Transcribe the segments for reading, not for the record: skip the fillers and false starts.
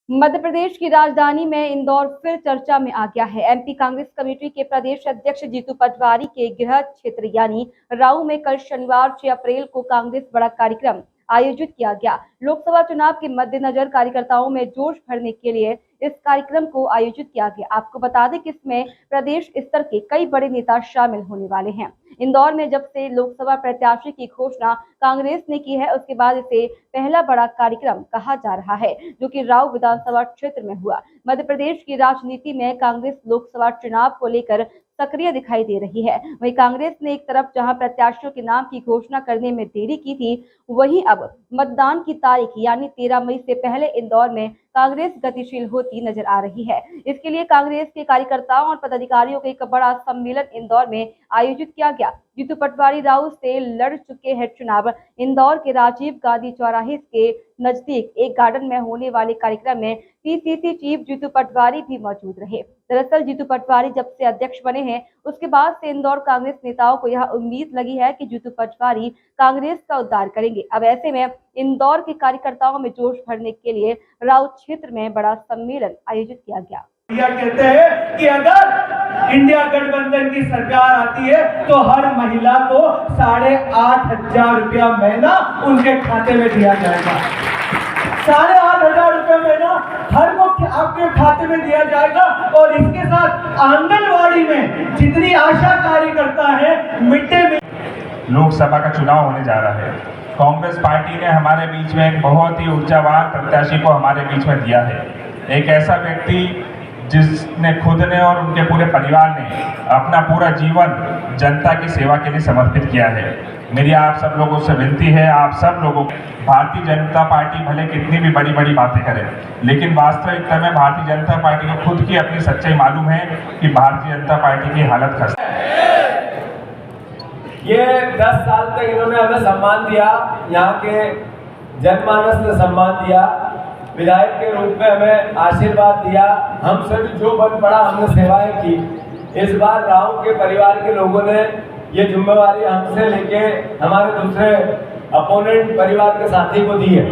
मध्य प्रदेश की राजधानी में इंदौर फिर चर्चा में आ गया है। एमपी कांग्रेस कमेटी के प्रदेश अध्यक्ष जीतू पटवारी के गृह क्षेत्र यानी राऊ में कल शनिवार 6 अप्रैल को कांग्रेस बड़ा कार्यक्रम आयोजित किया गया। लोकसभा चुनाव के मद्देनजर कार्यकर्ताओं में जोश भरने के लिए इस कार्यक्रम को आयोजित किया गया। आपको बता दें कि इसमें प्रदेश स्तर के कई बड़े नेता शामिल होने वाले हैं। इंदौर में जब से लोकसभा प्रत्याशी की घोषणा कांग्रेस ने की है, उसके बाद इसे पहला बड़ा कार्यक्रम कहा जा रहा है, जो कि राऊ विधानसभा क्षेत्र में हुआ। मध्य प्रदेश की राजनीति में कांग्रेस लोकसभा चुनाव को लेकर सक्रिय दिखाई दे रही है। वहीं कांग्रेस ने एक तरफ जहां प्रत्याशियों के नाम की घोषणा करने में देरी की थी, वहीं अब मतदान की तारीख यानी 13 मई से पहले इंदौर में कांग्रेस गतिशील होती नजर आ रही है। इसके लिए कांग्रेस के कार्यकर्ताओं और पदाधिकारियों का एक बड़ा सम्मेलन इंदौर में आयोजित किया गया। जीतू पटवारी राऊ से लड़ चुके हैं चुनाव। इंदौर के राजीव गांधी चौराहे के नजदीक एक गार्डन में होने वाले कार्यक्रम में पीसीसी चीफ जीतू पटवारी भी मौजूद रहे। दरअसल जीतू पटवारी जब से अध्यक्ष बने हैं, उसके बाद से इंदौर कांग्रेस नेताओं को यह उम्मीद लगी है कि जीतू पटवारी कांग्रेस का उद्धार करेंगे। अब ऐसे में इंदौर के कार्यकर्ताओं में जोश भरने के लिए राऊ क्षेत्र में बड़ा सम्मेलन आयोजित किया गया। कहते हैं कि अगर इंडिया गठबंधन की सरकार आती है तो हर महिला को 8,500 रुपया महीना उनके खाते में दिया जाएगा। 8,500 रुपया महीना हर को आपके खाते में दिया जाएगा। और इसके साथ आंगनवाड़ी में जितनी आशा कार्यकर्ता है, मिड डे मील। लोकसभा का चुनाव होने जा रहा है। कांग्रेस पार्टी ने हमारे बीच में एक बहुत ही ऊर्जावान प्रत्याशी को हमारे बीच में दिया है। एक ऐसा व्यक्ति जिसने खुद ने और उनके पूरे परिवार ने अपना पूरा जीवन जनता की सेवा के लिए समर्पित किया है। मेरी आप सब लोगों से विनती है, आप सब लोगों को, भारतीय जनता पार्टी भले कितनी भी बड़ी बड़ी बातें करे, लेकिन वास्तविकता में भारतीय जनता पार्टी को खुद की अपनी सच्चाई मालूम है कि भारतीय जनता पार्टी की हालत खस्ता है। ये 10 साल तक इन्होंने हमें सम्मान दिया, यहाँ के जनमानस ने सम्मान दिया, विधायक के रूप में हमें आशीर्वाद दिया, हम सभी जो बन पड़ा हमने सेवाएं की। इस बार राव के परिवार के लोगों ने ये जिम्मेवारी हमसे लेके हमारे दूसरे अपोनेंट परिवार के साथी को दी है।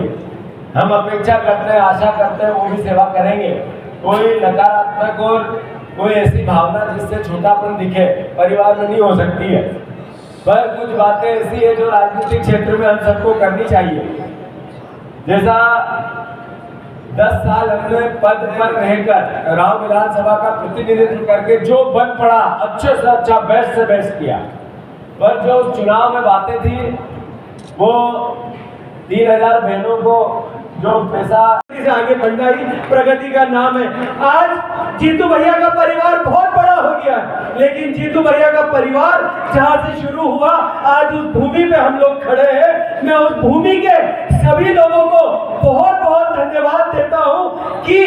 हम अपेक्षा करते हैं, आशा करते हैं वो भी सेवा करेंगे। कोई नकारात्मक और कोई ऐसी भावना जिससे छोटापन दिखे परिवार में नहीं हो सकती है, पर कुछ बातें ऐसी है जो राजनीतिक क्षेत्र में हम सबको करनी चाहिए। जैसा 10 साल हमने पद पर रहकर राव विधानसभा का प्रतिनिधित्व करके जो बन पड़ा अच्छे से अच्छा, बेस्ट से बेस्ट किया, पर जो चुनाव में बातें थी वो 3,000 बहनों को जो पैसा से आगे बढ़ना ही प्रगति का नाम है। आज जीतू भैया का परिवार बहुत बड़ा हो गया, लेकिन जीतू भैया का परिवार जहां से शुरू हुआ, आज उस भूमि पे हम लोग खड़े हैं। मैं उस भूमि के सभी लोगों को बहुत बहुत धन्यवाद देता हूं कि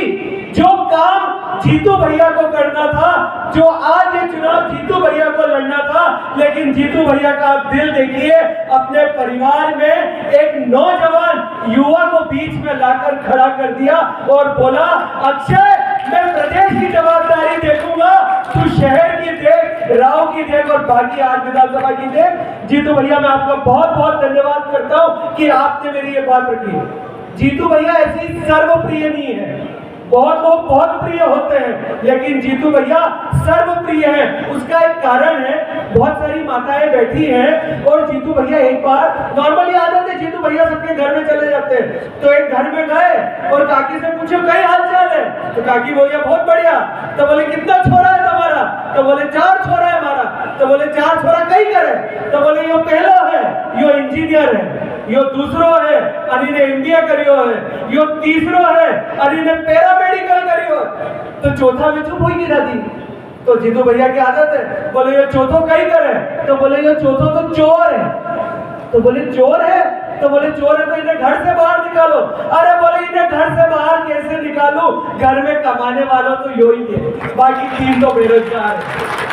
जो काम जीतू भैया को करना था, जो आज ये चुनाव जीतू भैया को लड़ना था, लेकिन जीतू भैया का आप दिल देखिए, अपने परिवार में एक नौजवान युवा को बीच में लाकर खड़ा कर दिया और बोला, अक्षय मैं प्रदेश की जवाबदारी देखूंगा, तू शहर की देख, राव की देख और बाकी आज विधानसभा की देख। जीतू भैया मैं आपका बहुत बहुत धन्यवाद करता हूं कि आपने मेरी ये बात रखी। जीतू भैया ऐसी सर्वप्रिय नहीं है, बहुत लोग बहुत प्रिय होते हैं, लेकिन जीतू भैया सर्वप्रिय है। उसका एक कारण है, बहुत सारी माताएं बैठी हैं और जीतू भैया एक बार नॉर्मली आदत है, जीतू भैया सबके घर में चले जाते हैं, तो एक घर में गए और काकी से पूछो कई हाल चाल है, तो काकी बोली बहुत बढ़िया। तो बोले कितना छोरा है तुम्हारा? तो बोले 4 छोरा है हमारा। तो बोले 4 छोरा कई करे? तो बोले यो पहला है, यो इंजीनियर है, यो दूसरो है, अरे ने एमबीए करियो है, यो तीसरो है, अरे ने पैरामेडिकल करियो है, तो चौथा में चुप हुई दादी। तो जीतू भैया की आदत है, बोले ये चौथो कई करे? तो बोले ये चौथो तो चोर है। तो बोले चोर है? तो बोले चोर है तो इन्हें घर से बाहर निकालो। अरे बोले इन्हें घर से बाहर कैसे निकालूं, घर में कमाने वालों तो यो ही है, बाकी 3 तो बेरोजगार है।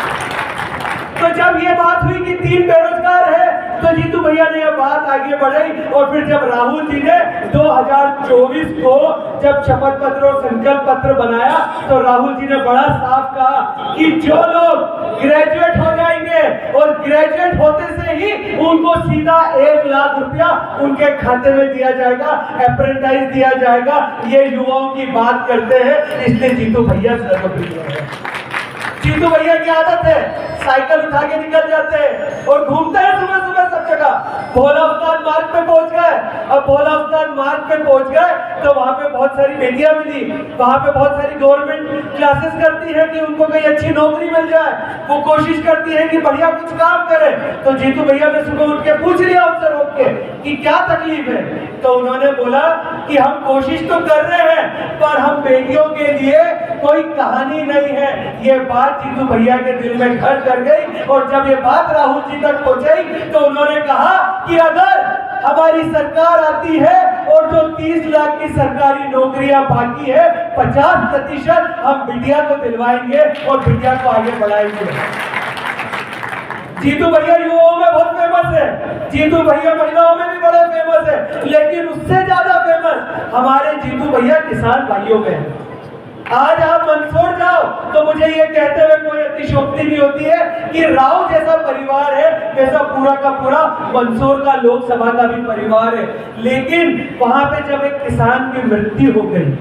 तो जब ये बात हुई कि 3 बेरोजगार है, तो जीतू भैया ने यह बात आगे बढ़ाई और फिर जब राहुल जी ने 2024 को जब शपथ पत्र और संकल्प पत्र बनाया तो राहुल जी ने बड़ा साफ कहा कि जो लोग ग्रेजुएट हो जाएंगे और ग्रेजुएट होते से ही उनको सीधा 1 लाख रुपया उनके खाते में दिया जाएगा, अप्रेंटाइज दिया जाएगा। ये युवाओं की बात करते हैं, इसलिए जीतू भैया सर्वप्रिय है। जीतू भैया की आदत है साइकिल उठा के निकल जाते हैं और घूमते हैं सुबह सुबह सब जगह। भोला उस्ताद मार्ग पे पहुंच गए। अब भोला उस्ताद मार्ग पे पहुंच गए तो वहां पे बहुत सारी बेटियां मिली, वहां पे बहुत सारी गवर्नमेंट क्लासेस करती है कि उनको कोई अच्छी नौकरी मिल जाए, वो कोशिश करती है कि बढ़िया कुछ काम करे। तो जीतू भैया ने सुबह उठ के पूछ लिया उनसे रोक के कि क्या तकलीफ है, तो उन्होंने बोला कि हम कोशिश तो कर रहे हैं पर हम बेटियों के लिए कोई कहानी नहीं है। ये बात जीतू भैया के दिल में घर कर गई और जब ये बात राहुल जी तक पहुंची तो उन्होंने कहा कि अगर हमारी सरकार आती है और जो 30 लाख की सरकारी नौकरियां बाकी है 50% हम बिटिया को दिलवाएंगे और बिटिया को आगे बढ़ाएंगे। जीतू भैया युवाओं में बहुत फेमस है, जीतू भैया महिलाओं में भी बड़े फेमस है, लेकिन उससे ज्यादा फेमस हमारे जीतू भैया किसान भाइयों में है। आज आप मंदसौर जाओ तो मुझे ये कहते हुए कोई अतिशयोक्ति नहीं होती है कि राव जैसा परिवार है वैसा पूरा का पूरा मंदसौर का लोकसभा का भी परिवार है। लेकिन वहां पे जब एक किसान की मृत्यु हो गई,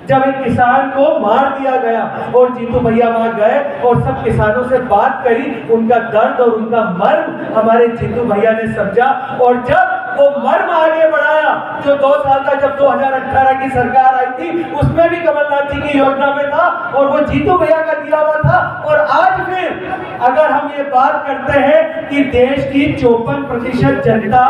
जब एक किसान को मार दिया गया और जीतू भैया वहां गए और सब किसानों से बात करी, उनका दर्द और उनका मर्म हमारे जीतू भैया ने समझा और जब वो मर्म आगे बढ़ाया जो 2 साल तक जब 2018 की सरकार आई थी उसमें भी कमलनाथ जी की योजना में था और वो जीतू भैया का दिया हुआ था। और आज फिर अगर हम ये बात करते हैं कि देश की 54% जनता